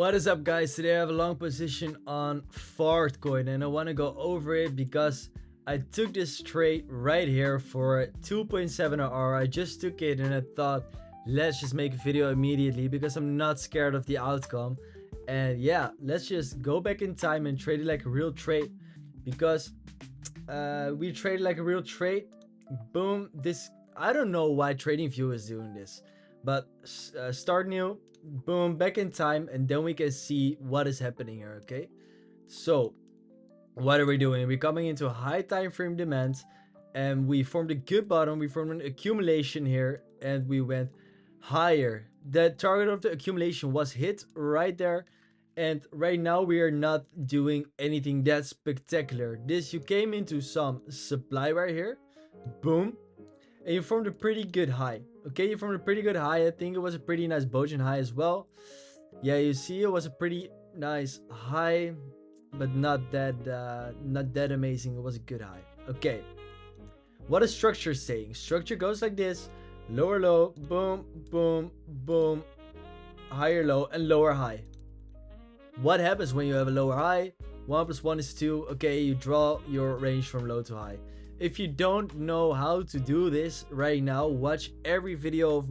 What is up, guys? Today I have a long position on FARTCOIN and I want to go over it because I took this trade right here for 2.7 R. I just took it and I thought, let's just make a video immediately because I'm not scared of the outcome. And yeah, let's just go back in time and trade it like a real trade because we traded like a real trade. Boom. I don't know why TradingView is doing this, but start new, boom, back in time, and then we can see what is happening here. Okay, so what are we doing? We're coming into a high time frame demand and we formed a good bottom. We formed an accumulation here and we went higher. The target of the accumulation was hit right there, and right now we are not doing anything that spectacular. You came into some supply right here, boom, and you formed a pretty good high. Okay, you formed a pretty good high. I think it was a pretty nice Bojan high as well. Yeah, you see, it was a pretty nice high, but not that amazing. It was a good high. Okay, what is structure saying? Structure goes like this: lower low, boom, boom, boom, higher low, and lower high. What happens when you have a lower high? 1 plus 1 is 2. Okay, you draw your range from low to high. If you don't know how to do this right now, watch every video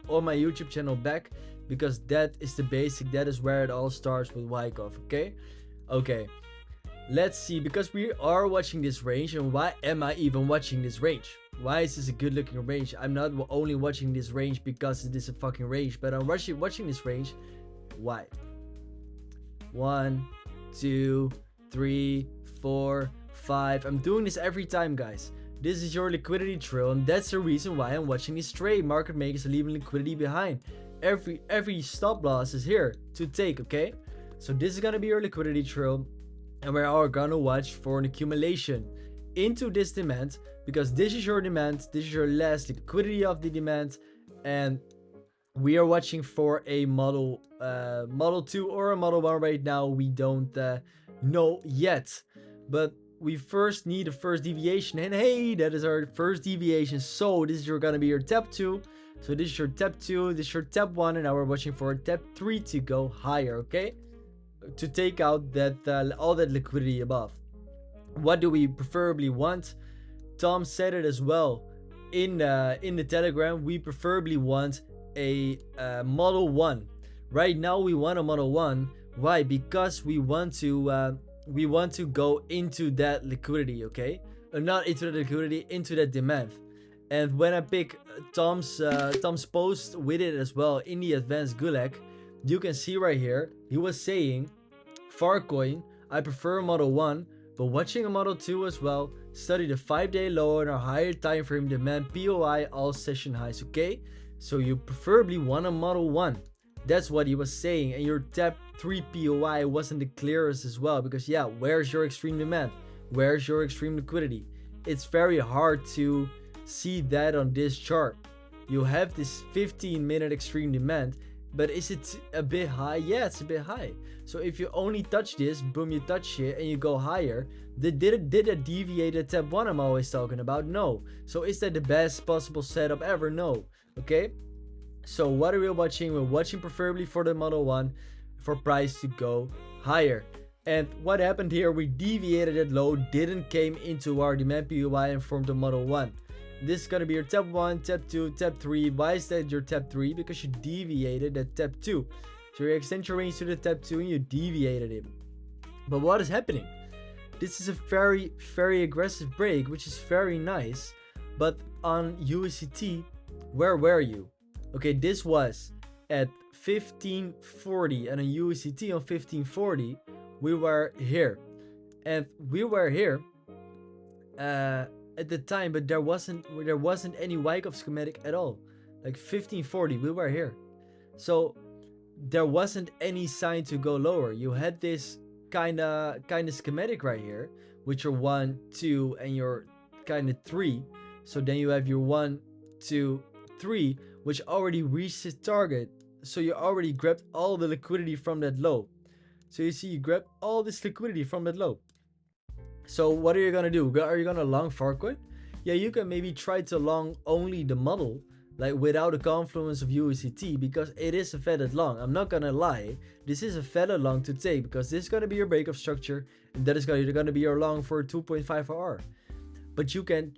on my YouTube channel back, because that is the basic. That is where it all starts with Wyckoff. Okay, let's see, because we are watching this range. And why am I even watching this range? Why is this a good looking range? I'm not only watching this range because it is a fucking range, but I'm watching this range. Why? 1, 2, 3, 4, 5. I'm doing this every time, guys. This is your liquidity trail, and that's the reason why I'm watching this trade. Market makers are leaving liquidity behind. Every stop loss is here to take. Okay, so this is gonna be your liquidity trail, and we are gonna watch for an accumulation into this demand, because this is your demand. This is your last liquidity of the demand, and we are watching for a model 2 or a model 1 right now. We don't know yet, but we first need a first deviation, and hey, that is our first deviation. So this is gonna be your tap 2. So this is your tap 2, this is your tap 1, and now we're watching for a tap 3 to go higher. Okay, to take out that all that liquidity above. What do we preferably want? Tom said it as well in the Telegram. We preferably want a model 1. Right now we want a model 1. Why? Because we want to go into that liquidity. Okay, not into the liquidity, into that demand. And when I pick Tom's post with it as well in the advanced gulag, you can see right here he was saying, FARTCOIN, I prefer model 1, but watching a model 2 as well. Study the 5-day low and our higher time frame demand POI, all session highs. Okay, so you preferably want a model 1. That's what he was saying. And your tap 3 POI wasn't the clearest as well, because yeah, where's your extreme demand? Where's your extreme liquidity? It's very hard to see that on this chart. You have this 15-minute extreme demand, but is it a bit high? Yeah, it's a bit high. So if you only touch this, boom, you touch it and you go higher, did it deviate the tap 1 I'm always talking about? No. So is that the best possible setup ever? No. Okay, so what are we watching? We're watching preferably for the model 1 for price to go higher. And what happened here? We deviated that low, didn't came into our demand POI and formed a model 1. This is gonna be your tap 1, tap 2, tap 3. Why is that your tap 3? Because you deviated that tap 2. So you extend your range to the tap 2 and you deviated it. But what is happening? This is a very, very aggressive break, which is very nice. But on USDT, where were you? Okay, this was at 1540, and on USDT on 1540, we were here. And we were here at the time, but there wasn't any Wyckoff schematic at all. Like 1540, we were here. So there wasn't any sign to go lower. You had this kind of schematic right here, with your 1, 2, and your kind of 3. So then you have your 1, 2, 3, which already reached its target. So you already grabbed all the liquidity from that low. So you see, you grab all this liquidity from that low. So what are you gonna do? Are you gonna long FARTCOIN? Yeah, you can maybe try to long only the model, like without a confluence of USDT, because it is a feathered long. I'm not gonna lie, this is a feathered long to take, because this is gonna be your breakup structure, and that is gonna be your long for 2.5 hour. But you can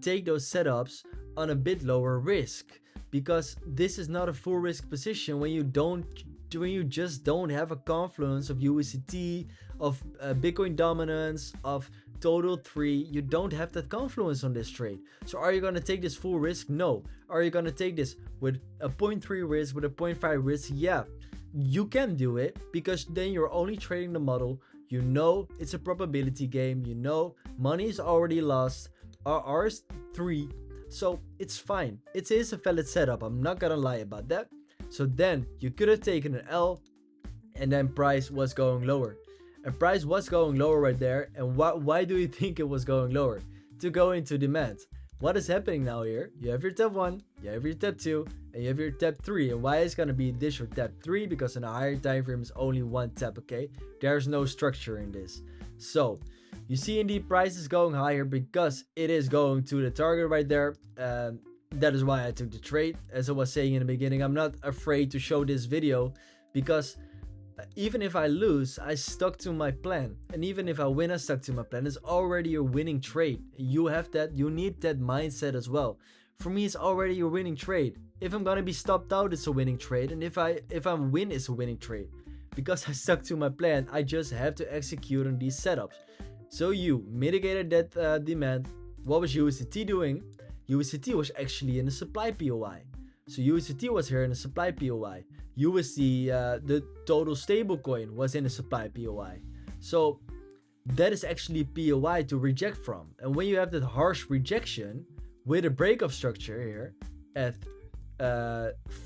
take those setups on a bit lower risk, because this is not a full risk position when you just don't have a confluence of USDT, of Bitcoin dominance, of total 3. You don't have that confluence on this trade. So are you going to take this full risk? No. Are you going to take this with a 0.3 risk, with a 0.5 risk? Yeah, you can do it, because then you're only trading the model. You know it's a probability game. You know money is already lost. RR is 3. So it's fine. It is a valid setup. I'm not going to lie about that. So then you could have taken an L, and then price was going lower. And price was going lower right there. And why do you think it was going lower? To go into demand. What is happening now here? You have your tap 1, you have your tap 2, and you have your tap 3. And why is going to be this your tap 3? Because in a higher time frame is only one tap, okay? There's no structure in this. So you see indeed price is going higher because it is going to the target right there. That is why I took the trade. As I was saying in the beginning, I'm not afraid to show this video, because even if I lose, I stuck to my plan. And even if I win, I stuck to my plan. It's already a winning trade. You have that. You need that mindset as well. For me, it's already a winning trade. If I'm gonna be stopped out, it's a winning trade. And if I win, it's a winning trade. Because I stuck to my plan, I just have to execute on these setups. So you mitigated that demand. What was USDT doing? USDT was actually in a supply POI. So USDT was here in a supply POI. USD, the total stablecoin, was in a supply POI. So that is actually POI to reject from. And when you have that harsh rejection with a breakup structure here at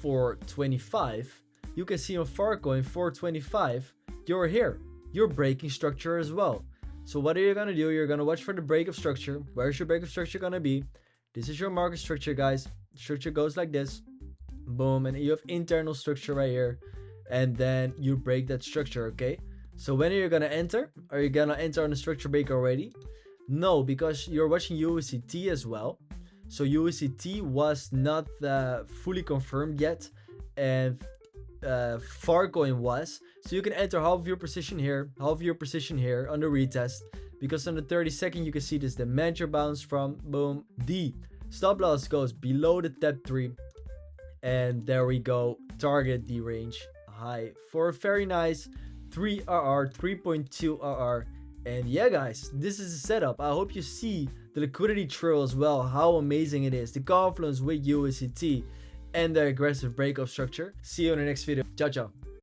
425, you can see on FARTCOIN 425, you're here. You're breaking structure as well. So what are you gonna do? You're gonna watch for the breakup structure. Where's your breakup structure gonna be? This is your market structure, guys. Structure goes like this. Boom. And you have internal structure right here. And then you break that structure, okay? So when are you going to enter? Are you going to enter on the structure break already? No, because you're watching USDT as well. So USDT was not fully confirmed yet. And FARTCOIN was. So you can enter half of your position here, half of your position here on the retest. Because on the 32nd, you can see this demand bounce from. Boom. The stop loss goes below the tap 3. And there we go. Target the range high for a very nice 3 RR, 3.2 RR. And yeah, guys, this is the setup. I hope you see the liquidity trail as well. How amazing it is. The confluence with USDT and the aggressive breakup structure. See you in the next video. Ciao, ciao.